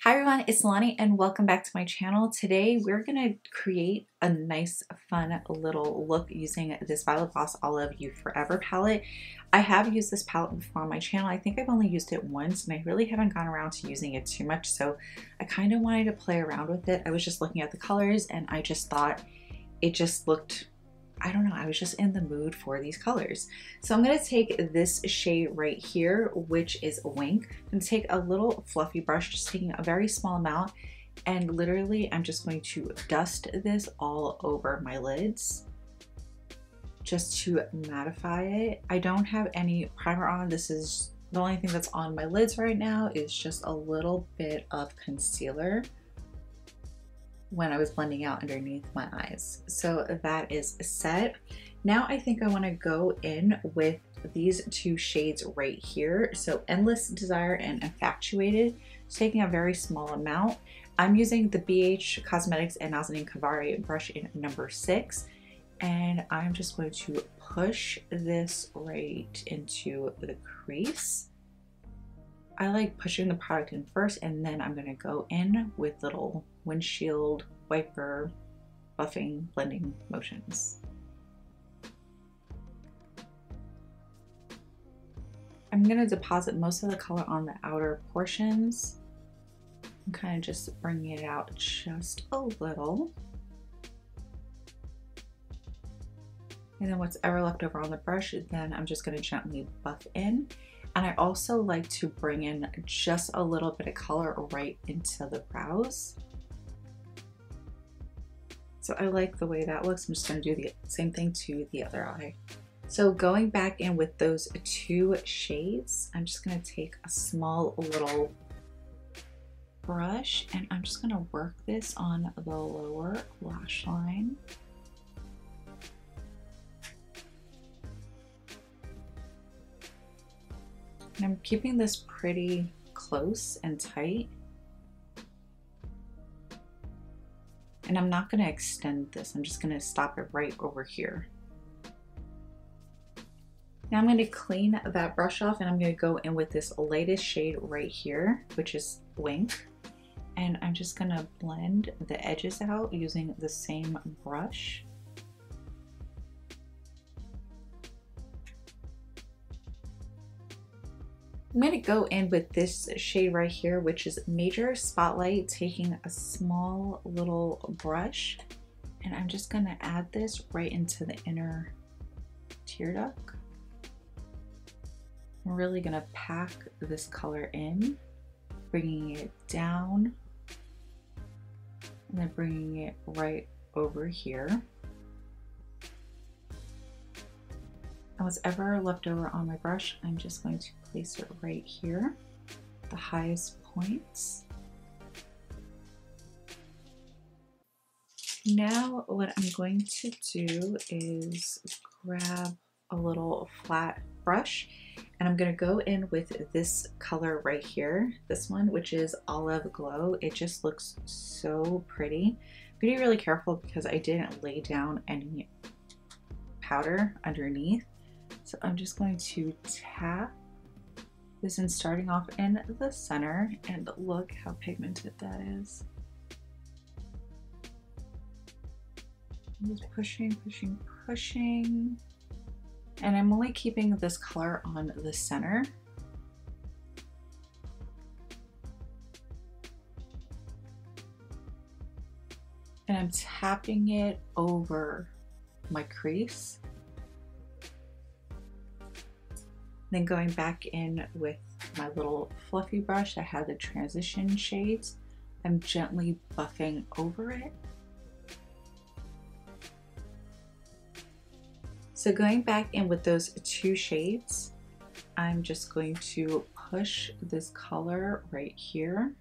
Hi everyone, it's Nalanie and welcome back to my channel. Today we're going to create a nice fun little look using this by Voss Olive You Forever palette. I have used this palette before on my channel. I think I've only used it once and I really haven't gone around to using it too much, so I kind of wanted to play around with it. I was just looking at the colors and I just thought it just looked, I don't know, I was just in the mood for these colors. So I'm going to take this shade right here, which is Wink, and take a little fluffy brush, just taking a very small amount, and literally I'm just going to dust this all over my lids just to mattify it. I don't have any primer on. This is the only thing that's on my lids right now is just a little bit of concealer when I was blending out underneath my eyes. So that is set. Now I think I want to go in with these two shades right here. So Endless Desire and Infatuated. Just taking a very small amount. I'm using the BH Cosmetics and Nazanin Cavari brush in number 6. And I'm just going to push this right into the crease. I like pushing the product in first, and then I'm going to go in with little windshield wiper buffing blending motions. I'm going to deposit most of the color on the outer portions and kind of just bringing it out just a little. And then what's ever left over on the brush, then I'm just going to gently buff in. And I also like to bring in just a little bit of color right into the brows. So I like the way that looks. I'm just going to do the same thing to the other eye. So going back in with those two shades, I'm just going to take a small little brush and I'm just going to work this on the lower lash line. And I'm keeping this pretty close and tight. And I'm not going to extend this. I'm just going to stop it right over here. Now I'm going to clean that brush off and I'm going to go in with this lightest shade right here, which is Wink. And I'm just going to blend the edges out using the same brush. I'm going to go in with this shade right here, which is Major Spotlight, taking a small little brush, and I'm just going to add this right into the inner tear duct. I'm really going to pack this color in, bringing it down, and then bringing it right over here. And what's ever left over on my brush, I'm just going to place it right here, the highest points. Now what I'm going to do is grab a little flat brush and I'm going to go in with this color right here, this one, which is Olive Glow. It just looks so pretty. Be really careful because I didn't lay down any powder underneath. So I'm just going to tap this in, starting off in the center, and look how pigmented that is. I'm just pushing, pushing, pushing. And I'm only keeping this color on the center. And I'm tapping it over my crease. Then going back in with my little fluffy brush that had the transition shades, I'm gently buffing over it. So going back in with those two shades, I'm just going to push this color right here.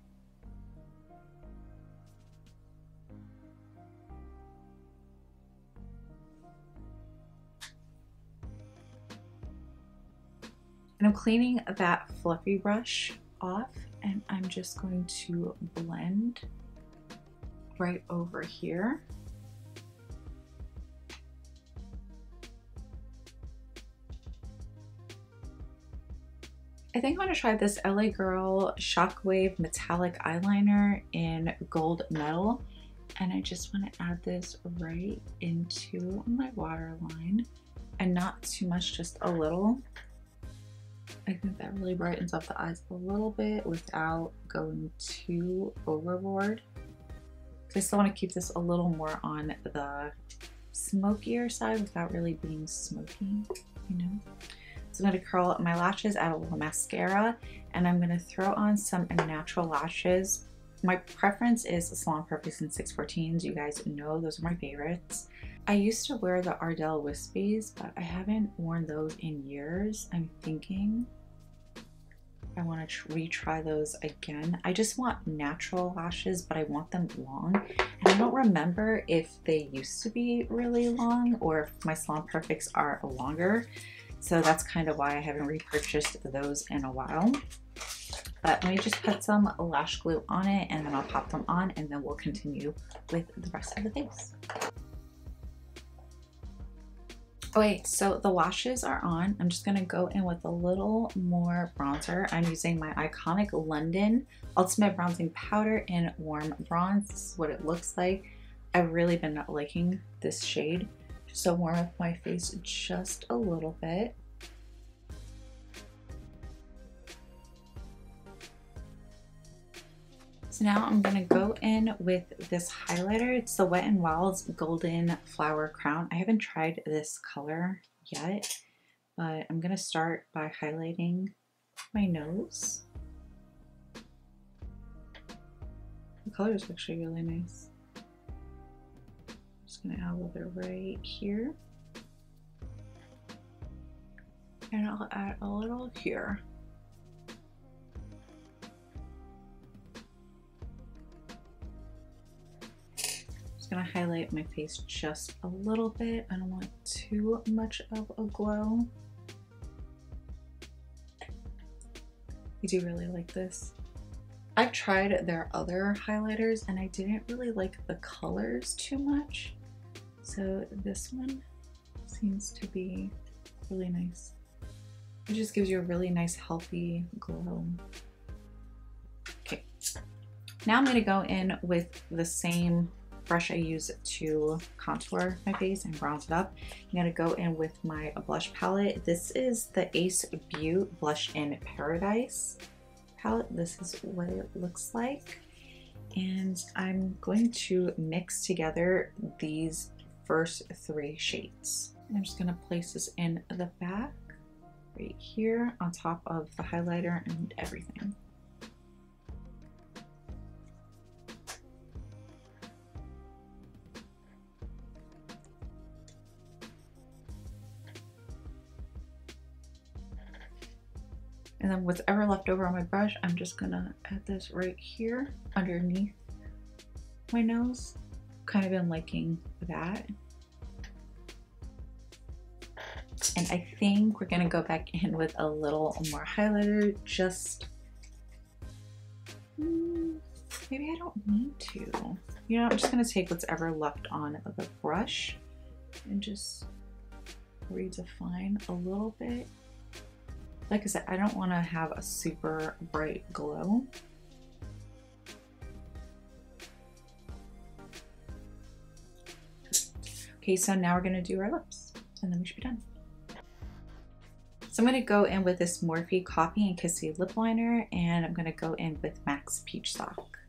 And I'm cleaning that fluffy brush off and I'm just going to blend right over here. I think I'm gonna try this LA Girl Shockwave Metallic Eyeliner in Gold Metal. And I just want to add this right into my waterline, and not too much, just a little. I think that really brightens up the eyes a little bit without going too overboard. I still want to keep this a little more on the smokier side without really being smoky, you know. So I'm going to curl my lashes, add a little mascara, and I'm going to throw on some natural lashes. My preference is Salon Perfects in 614s. You guys know those are my favorites. I used to wear the Ardell Wispies, but I haven't worn those in years. I'm thinking I want to retry those again. I just want natural lashes, but I want them long. And I don't remember if they used to be really long or if my Salon Perfects are longer. So that's kind of why I haven't repurchased those in a while. But let me just put some lash glue on it, and then I'll pop them on, and then we'll continue with the rest of the face. Okay, so the lashes are on. I'm just gonna go in with a little more bronzer. I'm using my iconic London Ultimate Bronzing Powder in Warm Bronze. This is what it looks like. I've really been liking this shade. Just to warm up my face just a little bit. So now I'm gonna go in with this highlighter. It's the Wet n Wild's Golden Flower Crown. I haven't tried this color yet, but I'm gonna start by highlighting my nose. The color is actually really nice. Just gonna add a little bit right here. And I'll add a little here. Gonna highlight my face just a little bit. I don't want too much of a glow. I do really like this. I've tried their other highlighters and I didn't really like the colors too much. So this one seems to be really nice. It just gives you a really nice healthy glow. Okay, now I'm gonna go in with the same brush I use to contour my face and bronze it up. I'm gonna go in with my blush palette. This is the Ace Beauty Blush in Paradise palette. This is what it looks like. And I'm going to mix together these first three shades. I'm just gonna place this in the back, right here, on top of the highlighter and everything. And then whatever left over on my brush, I'm just gonna add this right here underneath my nose. Kind of been liking that. And I think we're gonna go back in with a little more highlighter. Just, maybe I don't need to. You know, I'm just gonna take what's ever left on the brush and just redefine a little bit. Like I said, I don't want to have a super bright glow. Okay, so now we're going to do our lips and then we should be done. So I'm going to go in with this Morphe Coffee and Kissy lip liner, and I'm going to go in with Max Peach Sock.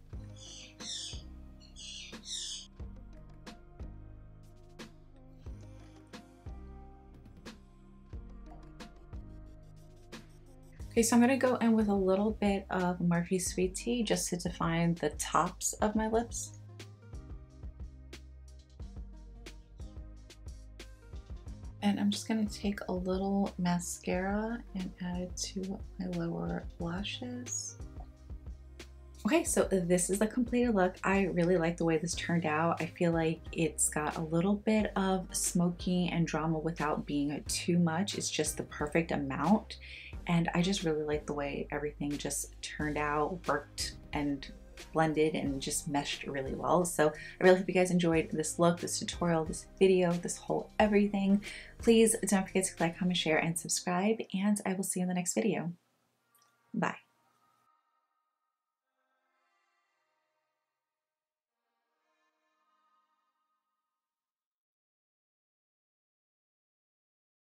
Okay, so I'm gonna go in with a little bit of Morphe Sweet Tea just to define the tops of my lips. And I'm just gonna take a little mascara and add it to my lower lashes. Okay, so this is the completed look. I really like the way this turned out. I feel like it's got a little bit of smoky and drama without being too much. It's just the perfect amount. And I just really like the way everything just turned out, worked and blended and just meshed really well. So I really hope you guys enjoyed this look, this tutorial, this video, this whole everything. Please don't forget to like, comment, share, and subscribe, and I will see you in the next video. Bye.